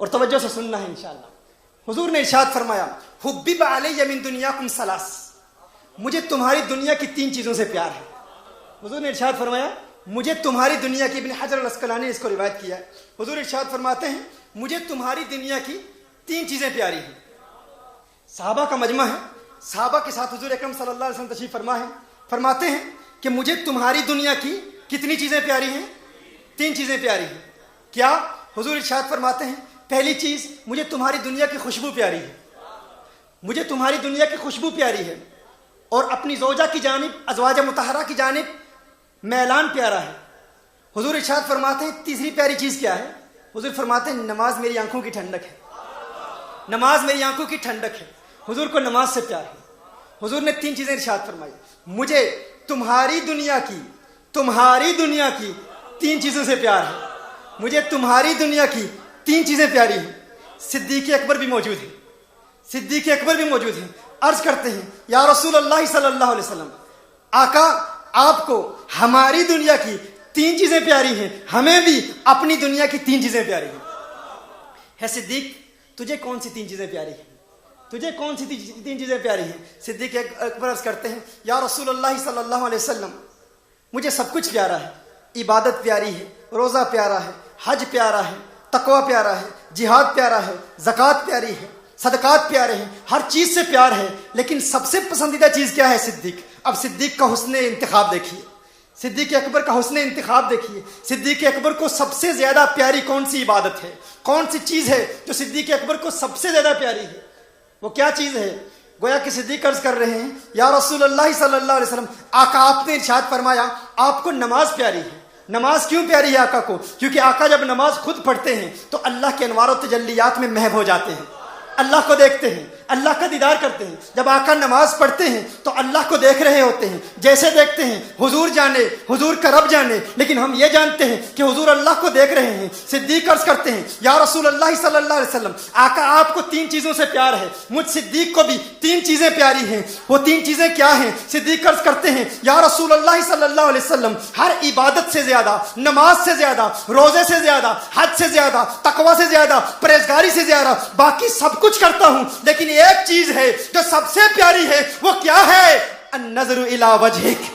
اور توجہ سے سننا ہے انشاءاللہ. حضور نے ارشاد فرمایا حبب علی من دنیاکم ثلاث، مجھے تمہاری دنیا کی 3 چیزوں سے پیار ہے. حضور نے ارشاد فرمایا مجھے تمہاری دنیا کی، ابن حجر العسقلانی نے اس کو روایت کیا ہے. حضور ارشاد فرماتے ہیں مجھے تمہاری دنیا کی 3 چیزیں پیاری ہیں. صحابہ کا مجمع ہے، صحابہ کے ساتھ حضور اکرم صلی اللہ علیہ وسلم تشریف فرما ہے. فرماتے ہیں کہ مجھے تمہاری دنیا کی کتنی چیزیں پیاری ہیں؟ 3 چیزیں پیاری ہیں. کیا؟ حضور ارشاد فرماتے ہیں پہلی چیز مجھے تمہاری دنیا کی خوشبو پیاری ہے. مجھے تمہاری دنیا کی خوشبو پیاری ہے، اور اپنی زوجہ کی جانب، ازواج مطہرہ کی جانب میلان پیارا ہے. حضور ارشاد فرماتے ہیں تیسری پیاری چیز کیا ہے؟ حضور فرماتے ہیں نماز میری آنکھوں کی ٹھنڈک ہے. نماز میری آنکھوں کی ٹھنڈک ہے. حضور کو نماز سے پیار ہے. حضور نے 3 چیزیں ارشاد فرمائی. مجھے تمہاری دنیا کی 3 چیزوں سے پیار ہے. مجھے تمہاری دنیا کی 3 چیزیں پیاری ہیں. صدیق اکبر بھی موجود ہیں. صدیق اکبر بھی موجود ہیں. عرض کرتے ہیں یا رسول اللہ صلی اللہ علیہ وسلم، آقا آپ کو ہماری دنیا کی 3 چیزیں پیاری ہیں، ہمیں بھی اپنی دنیا کی 3 چیزیں پیاری ہیں. ہے صدیق تجھے کون سی 3 چیزیں پیاری ہیں؟ تجھے کون سی 3 چیزیں پیاری ہیں؟ صدیق اکبر عرض کرتے ہیں یا رسول اللہ صلی اللہ علیہ وسلم، مجھے سب کچھ پیارا ہے. عبادت پیاری ہے، روزہ پیارا ہے، حج پیارا ہے، تقوی پیارا ہے، جہاد پیارا ہے، زکوٰۃ پیاری ہے، صدقات پیارے ہیں، ہر چیز سے پیار ہے. لیکن سب سے پسندیدہ چیز کیا ہے؟ صدیق. اب صدیق کا حسن انتخاب دیکھیے، صدیق اکبر کا حسن انتخاب دیکھیے. صدیق اکبر کو سب سے زیادہ پیاری کون سی عبادت ہے؟ کون سی چیز ہے جو صدیق اکبر کو سب سے زیادہ پیاری ہے؟ وہ کیا چیز ہے؟ گویا کہ صدیق عرض کر رہے ہیں یا رسول اللہ صلی اللہ علیہ وسلم، آقا آپ نے ارشاد فرمایا آپ کو نماز پیاری ہے. نماز کیوں پیاری ہے آقا کو؟ کیونکہ آقا جب نماز خود پڑھتے ہیں تو اللہ کے انوار و تجلیات میں محو ہو جاتے ہیں. اللہ کو دیکھتے ہیں، اللہ کا دیدار کرتے ہیں. جب آقا نماز پڑھتے ہیں تو اللہ کو دیکھ رہے ہوتے ہیں. جیسے دیکھتے ہیں حضور جانے، حضور کا رب جانے، لیکن ہم یہ جانتے ہیں کہ حضور اللہ کو دیکھ رہے ہیں. صدیق عرض کرتے ہیں یا رسول اللہ صلی اللہ علیہ وسلم، آقا آپ کو 3 چیزوں سے پیار ہے، مجھ صدیق کو بھی 3 چیزیں پیاری ہیں. وہ 3 چیزیں کیا ہیں؟ صدیق عرض کرتے ہیں یا رسول اللہ صلی اللہ علیہ وسلم، ہر عبادت سے زیادہ، نماز سے زیادہ، روزے سے زیادہ، حج سے زیادہ، تقوی سے زیادہ، پرہیزگاری سے زیادہ، باقی سب کچھ کرتا ہوں، لیکن ایک چیز ہے جو سب سے پیاری ہے. وہ کیا ہے؟ النظر الی وجہک،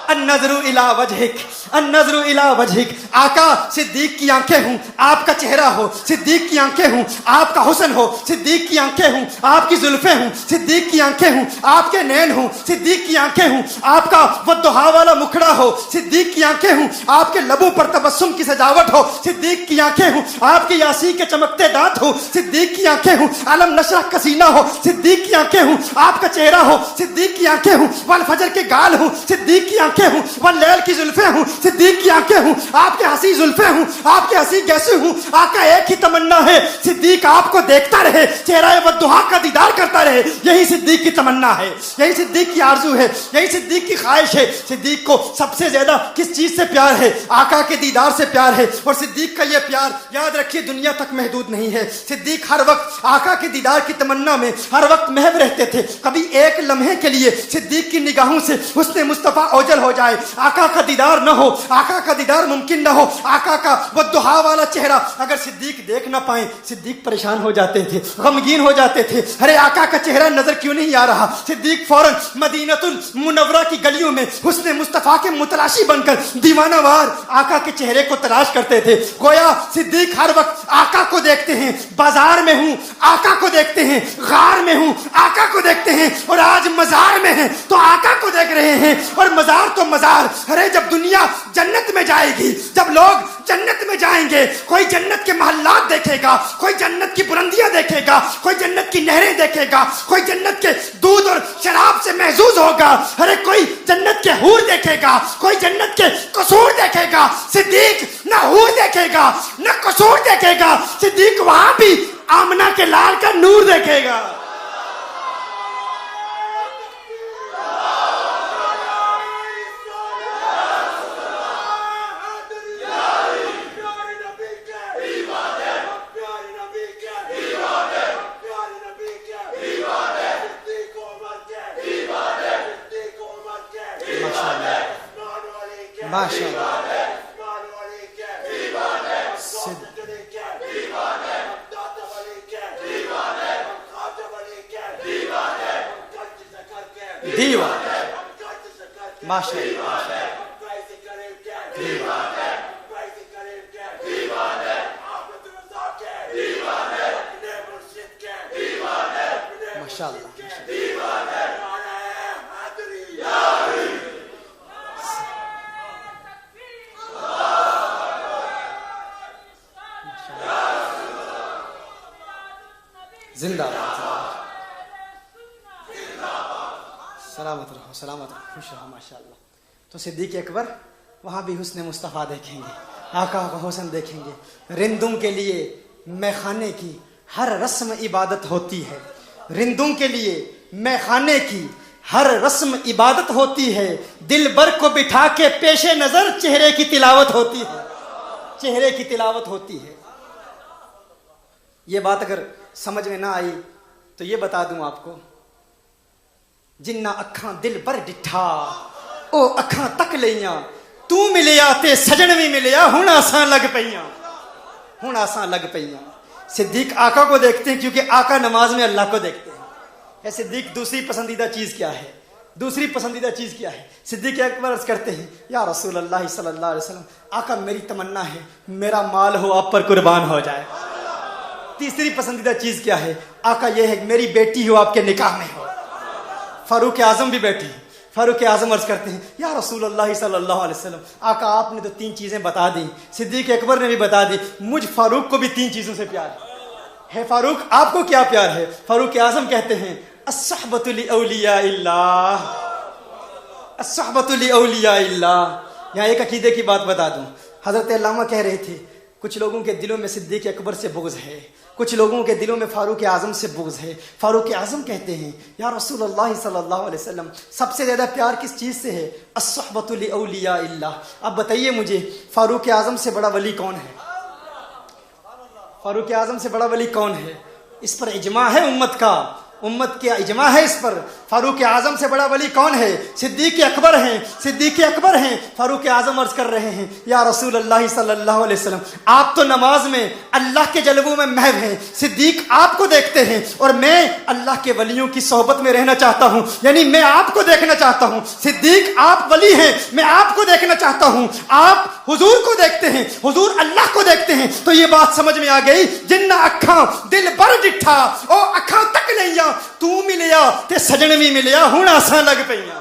النظر الی وجہک، النظر الی وجہک. آقا صدیق کی آنکھیں ہوں، آپ کا چہرہ ہو. صدیق کی آنکھیں ہوں، آپ کا حسن ہو. صدیق کی آنکھیں ہوں، آپ کی زلفیں ہوں. صدیق کی آنکھیں ہوں، آپ کے نین ہوں. صدیق کی آنکھیں ہوں، آپ کا والضحیٰ والا مکھڑا ہو. صدیق کی آنکھیں ہوں، آپ کے لبوں پر تبسم کی سجاوٹ ہو. صدیق کی آنکھیں ہوں، آپ کے یاسین کے چمکتے دانت ہو. صدیق کی آنکھیں ہوں، علم نشرح کا سینہ ہو. صدیق کی آنکھیں ہوں، آپ کا چہرہ ہو. صدیق کی آنکھیں ہوں، والفجر کے گال ہوں. صدیق کی آنکھیں ہوں، واللیل کی زلفیں ہوں. صدیق کی آنکھیں ہوں، آپ کے ہنسی زلفیں ہوں، آپ کے ہنسی گیسے ہوں. آقا ایک ہی تمنا ہے، صدیق آپ کو دیکھتا رہے، چہرہ والضحیٰ کا دیدار کرتا رہے. یہی صدیق کی تمنا ہے، یہی صدیق کی آرزو ہے، یہی صدیق کی خواہش ہے. صدیق کو سب سے زیادہ کس چیز سے پیار ہے؟ آقا کے دیدار سے پیار ہے. اور صدیق کا یہ پیار یاد رکھیے دنیا تک محدود نہیں ہے. صدیق ہر وقت آقا کے دیدار کی تمنا میں ہر وقت محو رہتے تھے. کبھی ایک لمحے کے لیے صدیق کی نگاہوں سے حسن مصطفیٰ اوجل ہو جائے، آقا کا دیدار نہ ہو، آقا کا دیدار ممکن نہ ہو، آقا کا وہ والضحیٰ والا چہرہ اگر صدیق دیکھ نہ پائیں، صدیق پریشان ہو جاتے تھے، غمگین ہو جاتے تھے. ارے آقا کا چہرہ نظر کیوں نہیں آ رہا؟ صدیق فوراً مدینہ المنورہ کی گلیوں میں حسن مصطفیٰ کے متلاشی بن کر دیوانہ وار آقا کے چہرے کو تلاش کرتے تھے. گویا صدیق ہر وقت آقا کو دیکھتے ہیں. بازار میں ہوں آقا کو دیکھتے ہیں، غار میں ہوں آقا کو دیکھتے ہیں، اور آج مزار میں ہیں تو آقا کو دیکھ رہے ہیں. اور مزار تو مزار، ارے جب دنیا جنت میں جائے گی، جب لوگ جنت میں جائیں گے، کوئی جنت کے محلات دیکھے گا، کوئی جنت کی بلندیاں دیکھے گا، کوئی جنت کی نہریں دیکھے گا، کوئی جنت کے دودھ اور شراب سے محظوظ ہوگا. ارے کوئی جنت کے حور دیکھے گا، کوئی جنت کے قصور دیکھے گا. صدیق نہ حور دیکھے گا نہ قصور دیکھے گا. صدیق وہاں بھی آمنہ کے لال کا نور دیکھے گا. ماشاء اللہ. ماشاء اللہ ماشاء اللہ زندہ سلامت رہو سلامت رہو خوش رہو ماشاء اللہ. تو صدیق اکبر وہاں بھی حسن مصطفیٰ دیکھیں گے, آقا کا حسن دیکھیں گے. رندوں کے لیے میخانے کی ہر رسم عبادت ہوتی ہے, رندوں کے لیے میخانے کی ہر رسم عبادت ہوتی ہے. دل بر کو بٹھا کے پیش نظر چہرے کی تلاوت ہوتی ہے, چہرے کی تلاوت ہوتی ہے. یہ بات اگر سمجھ میں نہ آئی تو یہ بتا دوں آپ کو, جنہ اکھاں دل بر ڈٹھا او اکھاں تک لیاں, تو ملیا تے سجن بھی ملیا, ہن آساں لگ پیاں, ہن آساں لگ پیاں. صدیق آقا کو دیکھتے ہیں کیونکہ آقا نماز میں اللہ کو دیکھتے ہیں. اے صدیق دوسری پسندیدہ چیز کیا ہے, دوسری پسندیدہ چیز کیا ہے؟ صدیق اکبر عرض کرتے ہیں یا رسول اللہ صلی اللہ علیہ وسلم, آقا میری تمنا ہے میرا مال ہو آپ پر قربان ہو جائے. تیسری پسندیدہ چیز کیا ہے؟ آقا یہ ہے میری بیٹی ہو آپ کے نکاح میں ہو. فاروق اعظم بھی بیٹھے ہیں, فاروق اعظم عرض کرتے ہیں یا رسول اللہ صلی اللہ علیہ وسلم, آقا آپ نے تو 3 چیزیں بتا دی, صدیق اکبر نے بھی بتا دی, مجھ فاروق کو بھی 3 چیزوں سے پیار ہے. فاروق آپ کو کیا پیار ہے؟ فاروق اعظم کہتے ہیں الصحبۃ لاولیاء اللہ, الصحبۃ لاولیاء اللہ. یہاں ایک عقیدے کی بات بتا دوں, حضرت علامہ کہہ رہے تھے کچھ لوگوں کے دلوں میں صدیق اکبر سے بغض ہے, کچھ لوگوں کے دلوں میں فاروق اعظم سے بغض ہے. فاروق اعظم کہتے ہیں یا رسول اللہ صلی اللہ علیہ وسلم, سب سے زیادہ پیار کس چیز سے ہے؟ الصحبۃ لاولیاء اللہ. اب بتائیے مجھے فاروق اعظم سے بڑا ولی کون ہے؟ فاروق اعظم سے بڑا ولی کون ہے؟ اس پر اجماع ہے امت کا, امت کا اجماع ہے اس پر. فاروق اعظم سے بڑا ولی کون ہے؟ صدیق اکبر ہیں, صدیق اکبر ہیں. فاروق اعظم عرض کر رہے ہیں یا رسول اللہ صلی اللہ علیہ وسلم, آپ تو نماز میں اللہ کے جلووں میں محو ہیں, صدیق آپ کو دیکھتے ہیں اور میں اللہ کے ولیوں کی صحبت میں رہنا چاہتا ہوں, یعنی میں آپ کو دیکھنا چاہتا ہوں. صدیق آپ ولی ہیں, میں آپ کو دیکھنا چاہتا ہوں. آپ حضور کو دیکھتے ہیں, حضور اللہ کو دیکھتے ہیں. تو یہ بات سمجھ میں آ گئی, جنہ اکھاں دل بر ڈٹھا او اکھاں تک لئیاں, تو ملیا تے سجن بھی ملیا, ہن آساں لگ پیاں.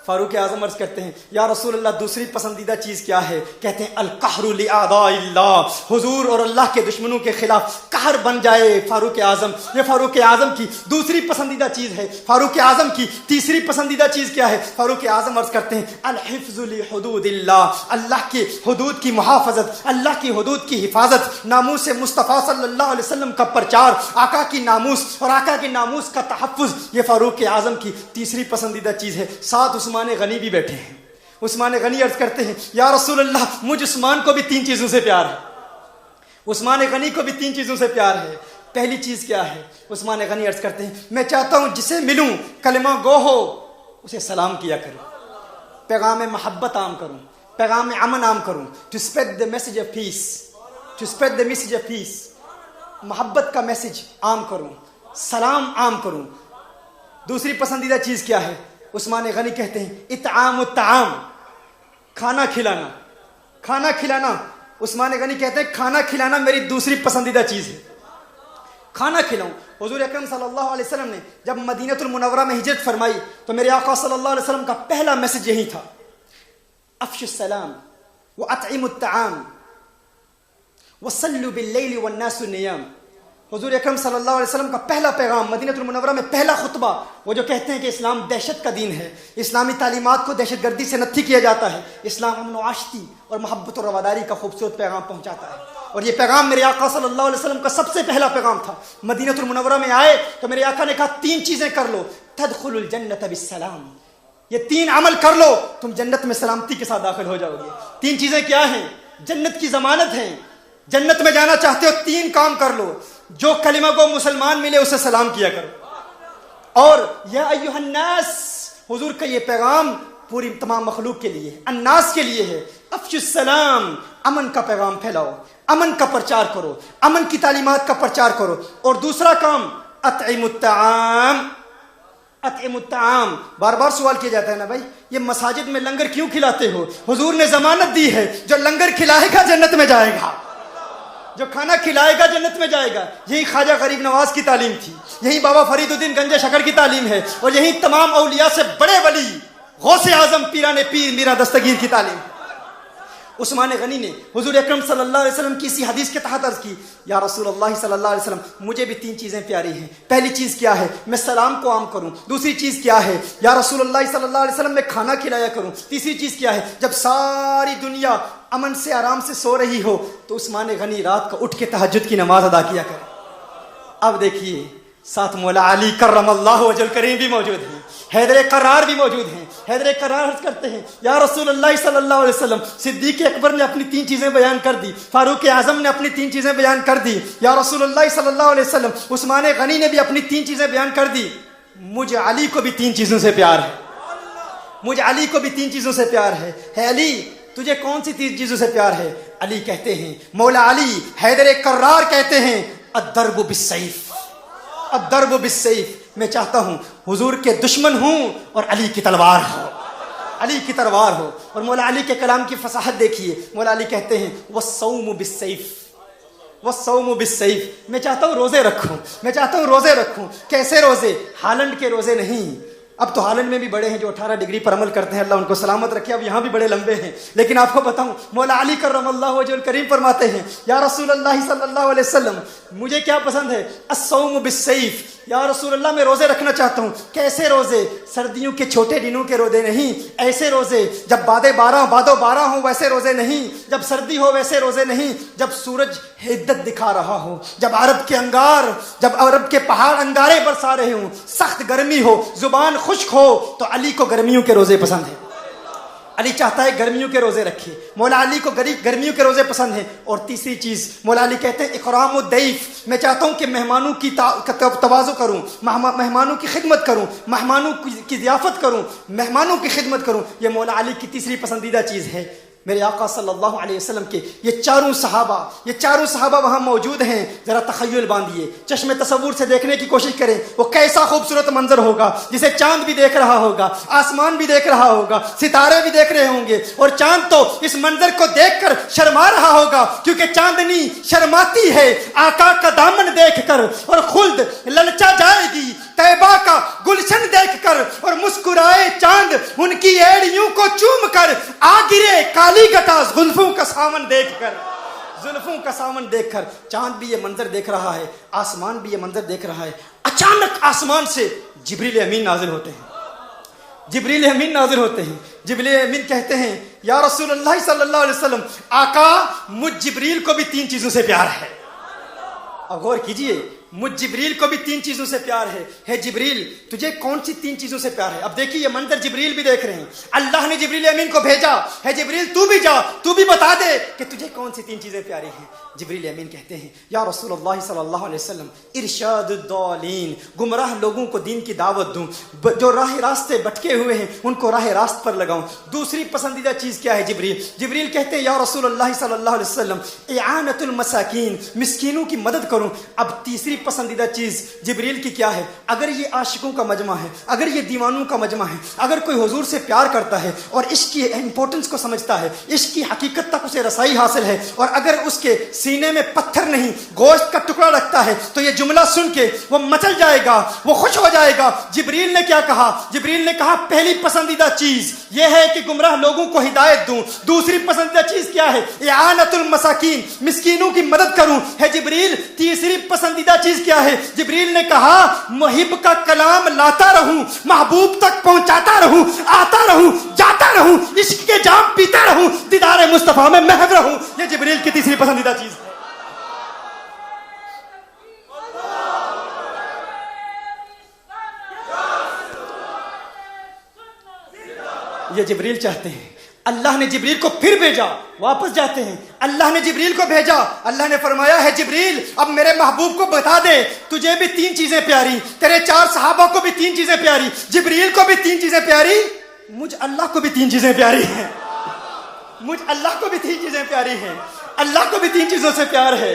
فاروق اعظم عرض کرتے ہیں یا رسول اللہ دوسری پسندیدہ چیز کیا ہے؟ کہتے ہیں القہر لاعداء اللہ, حضور اور اللہ کے دشمنوں کے خلاف قہر بن جائے فاروق اعظم. یہ فاروق اعظم کی دوسری پسندیدہ چیز ہے. فاروق اعظم کی تیسری پسندیدہ چیز کیا ہے؟ فاروق اعظم عرض کرتے ہیں الحفظ لحدود اللہ, اللہ کی حدود کی محافظت, اللہ کی حدود کی حفاظت, ناموس مصطفیٰ صلی اللہ علیہ وسلم کا پرچار, آقا کی ناموس اور آقا کی ناموس کا تحفظ, یہ فاروق اعظم کی تیسری پسندیدہ چیز ہے. ساتھ عثمان غنی بھی بیٹھے ہیں. عثمان غنی عرض کرتے ہیں یا رسول اللہ مجھ عثمان کو بھی 3 چیزوں سے پیار ہے. عثمان غنی کو بھی 3 چیزوں سے پیار ہے. پہلی چیز کیا ہے؟ عثمان غنی عرض کرتے ہیں میں چاہتا ہوں جسے ملوں کلمہ گو ہو اسے سلام کیا کروں, پیغام محبت عام کروں, پیغام امن عام کروں. To spread the message of peace, to spread the message of peace, محبت کا میسج عام کروں, سلام عام کروں. دوسری پسندیدہ چیز کیا ہے؟ عثمان غنی کہتے ہیں اطعام الطعام, کھانا کھلانا, کھانا کھلانا. عثمان غنی کہتے ہیں کھانا کھلانا میری دوسری پسندیدہ چیز ہے, کھانا کھلاؤں. حضور اکرم صلی اللہ علیہ وسلم نے جب مدینہ المنورہ میں ہجرت فرمائی تو میرے آقا صلی اللہ علیہ وسلم کا پہلا میسج یہی تھا, افشوا السلام واطعموا الطعام وصلوا باللیل والناس نیام. حضور اکرم صلی اللہ علیہ وسلم کا پہلا پیغام مدینہ المنورہ میں, پہلا خطبہ, وہ جو کہتے ہیں کہ اسلام دہشت کا دین ہے, اسلامی تعلیمات کو دہشت گردی سے نتھی کیا جاتا ہے, اسلام امن و آشتی اور محبت و رواداری کا خوبصورت پیغام پہنچاتا ہے. اور یہ پیغام میرے آقا صلی اللہ علیہ وسلم کا سب سے پہلا پیغام تھا. مدینہ المنورہ میں آئے تو میرے آقا نے کہا 3 چیزیں کر لو, تدخل الجنت بالسلام, یہ 3 عمل کر لو تم جنت میں سلامتی کے ساتھ داخل ہو جاؤ گے. 3 چیزیں کیا ہیں؟ جنت کی ضمانت ہیں, جنت میں جانا چاہتے ہو 3 کام کر لو. جو کلمہ کو مسلمان ملے اسے سلام کیا کرو. اور یا ایھا الناس, حضور کا یہ پیغام پوری تمام مخلوق کے لیے, الناس کے لیے ہے. افشوا السلام, امن کا پیغام پھیلاؤ, امن کا پرچار کرو, امن کی تعلیمات کا پرچار کرو. اور دوسرا کام اطعموا الطعام, اطعم الطعام، بار بار سوال کیا جاتا ہے نا بھائی یہ مساجد میں لنگر کیوں کھلاتے ہو؟ حضور نے ضمانت دی ہے جو لنگر کھلائے گا جنت میں جائے گا، جو کھانا کھلائے گا جنت میں جائے گا۔ یہی خواجہ غریب نواز کی تعلیم تھی، یہی بابا فرید الدین گنج شکر کی تعلیم ہے، اور یہی تمام اولیاء سے بڑے ولی غوث اعظم پیران پیر میرا دستگیر کی تعلیم ہے۔ عثمان غنی نے حضور اکرم صلی اللہ علیہ وسلم کی اسی حدیث کے تحت عرض کی، یا رسول اللہ صلی اللہ علیہ وسلم مجھے بھی 3 چیزیں پیاری ہیں، پہلی چیز کیا ہے؟ میں سلام کو عام کروں۔ دوسری چیز کیا ہے؟ یا رسول اللہ صلی اللہ علیہ وسلم میں کھانا کھلایا کروں۔ تیسری چیز کیا ہے؟ جب ساری دنیا امن سے آرام سے سو رہی ہو تو عثمان غنی رات کو اٹھ کے تہجد کی نماز ادا کیا کرے۔ اب دیکھیے ساتھ مولا علی کرم اللہ وجہ الکریم بھی موجود ہیں، حیدر قرار بھی موجود ہیں۔ حیدر قرار عرض کرتے ہیں یا رسول اللہ صلی اللہ علیہ وسلم صدیق اکبر نے اپنی 3 چیزیں بیان کر دی، فاروق اعظم نے اپنی 3 چیزیں بیان کر دی، یا رسول اللہ صلی اللہ علیہ وسلم عثمان غنی نے بھی اپنی 3 چیزیں بیان کر دی، مجھے علی کو بھی 3 چیزوں سے پیار ہے، مجھے علی کو بھی 3 چیزوں سے پیار ہے۔ علی تجھے کون سی 3 چیزوں سے پیار ہے؟ علی کہتے ہیں، مولا علی حیدر قرار کہتے ہیں الضرب بالسیف، الضرب بالسیف، میں چاہتا ہوں حضور کے دشمن ہوں اور علی کی تلوار ہو، علی کی تلوار ہو۔ اور مولا علی کے کلام کی فصاحت دیکھیے، مولا علی کہتے ہیں والصوم بالسیف، والصوم بالسیف، میں چاہتا ہوں روزے رکھوں، میں چاہتا ہوں روزے رکھوں۔ کیسے روزے؟ ہالینڈ کے روزے نہیں، اب تو ہالینڈ میں بھی بڑے ہیں جو 18 ڈگری پر عمل کرتے ہیں، اللہ ان کو سلامت رکھے، اب یہاں بھی بڑے لمبے ہیں، لیکن آپ کو بتاؤں مولا علی کرم اللہ وجہ الکریم فرماتے ہیں یا رسول اللہ صلی اللہ علیہ وسلم مجھے کیا پسند ہے؟ الصوم بالسیف، یا رسول اللہ میں روزے رکھنا چاہتا ہوں۔ کیسے روزے؟ سردیوں کے چھوٹے دنوں کے روزے نہیں، ایسے روزے جب باد و بارہ ہوں ویسے روزے نہیں، جب سردی ہو ویسے روزے نہیں، جب سورج حدت دکھا رہا ہو، جب عرب کے پہاڑ انگارے برسا رہے ہوں، سخت گرمی ہو، زبان خشک ہو، تو علی کو گرمیوں کے روزے پسند ہیں۔ علی چاہتا ہے گرمیوں کے روزے رکھے، مولا علی کو گرمیوں کے روزے پسند ہیں۔ اور تیسری چیز مولا علی کہتے ہیں اکرام الضیف، میں چاہتا ہوں کہ مہمانوں کی تواضع کروں، مہمانوں کی خدمت کروں، مہمانوں کی ضیافت کروں، مہمانوں کی خدمت کروں، یہ مولا علی کی تیسری پسندیدہ چیز ہے۔ میرے آقا صلی اللہ علیہ وسلم کے یہ چاروں صحابہ وہاں موجود ہیں، ذرا تخیل باندھیے، چشم تصور سے دیکھنے کی کوشش کریں، وہ کیسا خوبصورت منظر ہوگا جسے چاند بھی دیکھ رہا ہوگا، آسمان بھی دیکھ رہا ہوگا، ستارے بھی دیکھ رہے ہوں گے، اور چاند تو اس منظر کو دیکھ کر شرما رہا ہوگا، کیونکہ چاندنی شرماتی ہے آقا کا دامن دیکھ کر، اور خلد للچا جائے گی طیبہ کا گلشن دیکھ کر، اور مسکرائے چاند ان کی ایڑیوں کو چوم کر، آ گرے کالی گٹا زلفوں کا سامن دیکھ کر، چاند بھی یہ منظر دیکھ رہا ہے، آسمان بھی یہ منظر دیکھ رہا ہے۔ اچانک آسمان سے جبریل امین نازل ہوتے ہیں، جبریل امین کہتے ہیں یا رسول اللہ صلی اللہ علیہ وسلم آقا مجھ جبریل کو بھی 3 چیزوں سے پیار ہے۔ اب غور کیجئے، مجھ جبریل کو بھی 3 چیزوں سے پیار ہے جبریل تجھے کون سی 3 چیزوں سے پیار ہے؟ اب دیکھیے یہ منظر جبریل بھی دیکھ رہے ہیں، اللہ نے جبریل امین کو بھیجا ہے جبریل تو بھی جا، تو بھی بتا دے کہ تجھے کون سی 3 چیزیں پیاری ہیں۔ جبریل امین کہتے ہیں یا رسول اللہ صلی اللہ علیہ وسلم ارشاد الضالین، گمراہ لوگوں کو دین کی دعوت دوں، جو راہ راستے بھٹکے ہوئے ہیں ان کو راہ راست پر لگاؤں۔ دوسری پسندیدہ چیز کیا ہے؟ جبریل کہتے ہیں یا رسول اللہ صلی اللہ علیہ وسلم اعانۃ المساکین، مسکینوں کی مدد کروں۔ اب تیسری پسندیدہ چیز جبریل کی کیا ہے؟ اگر یہ عاشقوں کا مجمع ہے، اگر یہ دیوانوں کا مجمع ہے، اگر کوئی حضور سے پیار کرتا ہے اور عشق کی امپورٹنس کو سمجھتا ہے، عشق کی حقیقت تک اسے رسائی حاصل ہے، اور اگر اس کے سینے میں پتھر نہیں گوشت کا ٹکڑا رکھتا ہے، تو یہ جملہ سن کے وہ مچل جائے گا، وہ خوش ہو جائے گا۔ جبریل نے کیا کہا؟ جبریل نے کہا پہلی پسندیدہ چیز یہ ہے کہ گمراہ لوگوں کو ہدایت دوں۔ دوسری پسندیدہ چیز کیا ہے؟ اعانۃ المساکین، مسکینوں کی مدد کروں ہے جبریل۔ تیسری پسندیدہ چیز کیا ہے؟ جبریل نے کہا محب کا کلام لاتا رہوں، محبوب تک پہنچاتا رہوں، آتا رہوں، جاتا رہوں، عشق کے جام پیتا رہوں، دیدار مصطفیٰ میں محو رہوں۔ یہ جبریل کی تیسری پسندیدہ چیز ہے۔ یہ جبریل چاہتے ہیں۔ اللہ نے جبریل کو پھر بھیجا، واپس جاتے ہیں، اللہ نے جبریل کو بھیجا، اللہ نے فرمایا ہے جبریل اب میرے محبوب کو بتا دے تجھے بھی 3 چیزیں پیاری، تیرے 4 صحابہ کو بھی 3 چیزیں پیاری، جبریل کو بھی 3 چیزیں پیاری، مجھ اللہ کو بھی 3 چیزیں پیاری ہیں، مجھ اللہ کو بھی 3 چیزیں پیاری ہیں، اللہ کو بھی 3 چیزوں سے پیار ہے۔